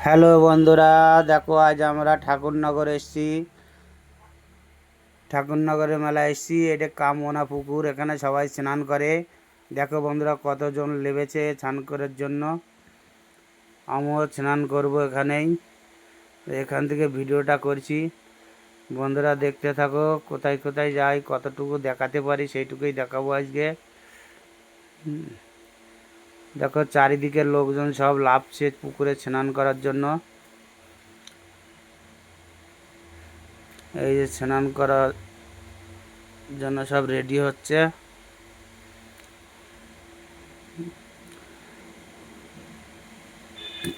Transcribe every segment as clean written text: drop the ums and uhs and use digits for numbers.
Hello বন্ধুরা, দেখো আজ আমরা ঠাকুরনগর এসেছি। ঠাকুরনগরে মেলা এসেছি। এটা কামনা পুকুর, এখানে সবাই স্নান করে। দেখো বন্ধুরা কতজন লেবেছে স্নান করার জন্য। আমিও স্নান করব এখানেই, এখান থেকে ভিডিওটা করছি। বন্ধুরা দেখতে থাকো, কোথায় কোথায় যাই, কতটুকু দেখাতে পারি সেইটুকুই দেখাবো আজকে। দেখো চারিদিকের লোকজন সব লাফছে পুকুরে স্নান করার জন্য। এই যে স্নান করার জন্য সব রেডি হচ্ছে।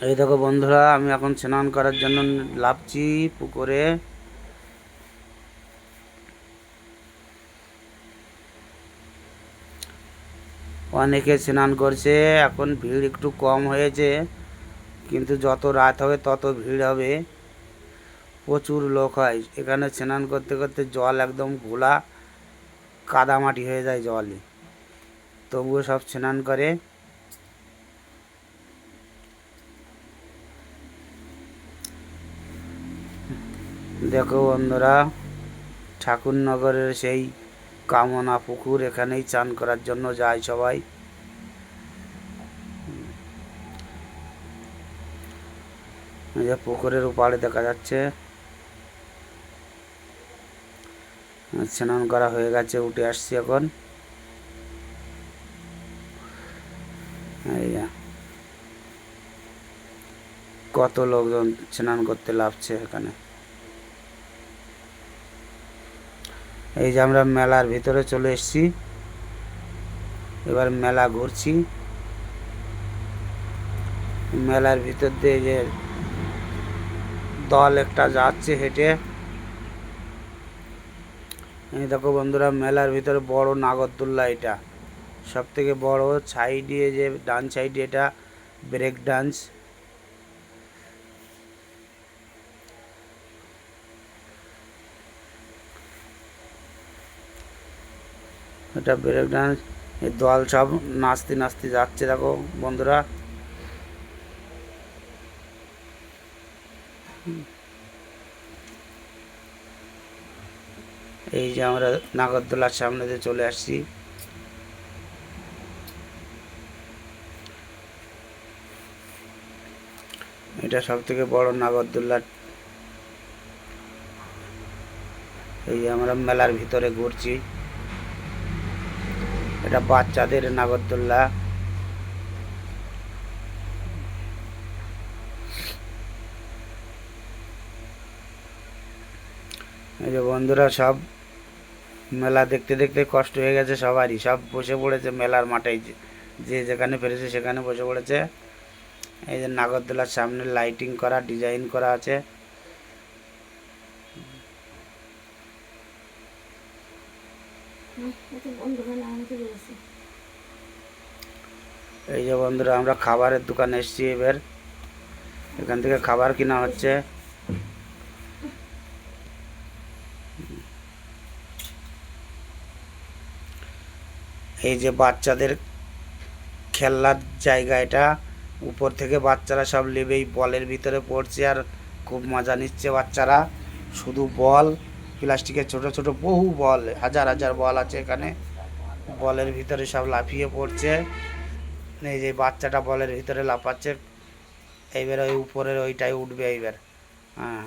এই দেখো বন্ধুরা, আমি এখন স্নান করার জন্য লাফছি পুকুরে। অনেকে স্নান করছে, এখন ভিড় একটু কম হয়েছে, কিন্তু যত রাত হবে তত ভিড় হবে। প্রচুর লোক হয় এখানে স্নান করতে করতে, জল একদম ঘোলা কাদামাটি হয়ে যায় জলে, তবুও সব স্নান করে। দেখো বন্ধুরা, ঠাকুরনগরের সেই কামনা পুকুর, এখানেই চান করার জন্য যায় সবাই। এই যে পুকুরের ওপারে দেখা যাচ্ছে স্নান করা হয়ে গেছে, উঠে আসছি এখন। এই যে কত লোকজন স্নান করতে লাফছে এখানে। এই যে আমরা মেলার ভিতরে চলে এসেছি, এবার মেলা ঘুরছি। মেলার ভিতর দিয়ে যে দল একটা যাচ্ছে হেঁটে। এই দেখো বন্ধুরা, মেলার ভিতরে বড় নাগরদোল্লা, এটা সব থেকে বড়। সাইডে যে ডান সাইডে, এটা ব্রেক ডান্স। এটা ব্রেক ডান্স, এই দল সব নাচতে নাচতে যাচ্ছে দেখো বন্ধুরা। এই যে আমরা নাগরদোলার সামনে দিয়ে চলে আসছি। এটা সব থেকে বড় নাগরদোল্লা। এই যে আমরা মেলার ভিতরে ঘুরছি, এটা বাচ্চাদের নাগরদোল্লা। এই যে বন্ধুরা, সব মেলা দেখতে দেখতে কষ্ট হয়ে গেছে সবারই, সব বসে পড়েছে মেলার মাঠে, যে যেখানে পেরেছে সেখানে বসে পড়েছে। এই যে নাগরদোলার সামনে লাইটিং করা, ডিজাইন করা আছে। এই যে বন্ধুরা, আমরা খাবারের দোকানে এসেছি এবার, এখান থেকে খাবার কিনা হচ্ছে। এই যে বাচ্চাদের খেলনার জায়গা, এটা উপর থেকে বাচ্চারা সব নেবেই বলের ভিতরে পড়ছে, আর খুব মজা নিচ্ছে বাচ্চারা। শুধু বল, প্লাস্টিকের ছোট ছোট বহু বল, হাজার হাজার বল আছে এখানে, বলের ভিতরে সব লাফিয়ে পড়ছে। এই যে বাচ্চাটা বলের ভিতরে লাফাচ্ছে, এইবার ওই উপরের ওইটাই উঠবে এইবার। হ্যাঁ,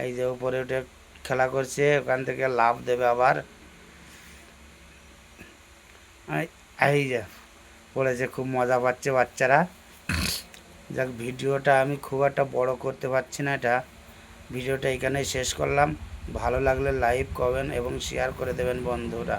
এই যে উপরে উঠে খেলা করছে, ওখান থেকে লাফ দেবে আবার। এই যে পড়েছে, খুব মজা পাচ্ছে বাচ্চারা। যাক, ভিডিওটা আমি খুব একটা বড় করতে পারছি না, এটা ভিডিওটা এখানেই শেষ করলাম। ভালো লাগলে লাইক, কমেন্ট এবং শেয়ার করে দেবেন বন্ধুরা।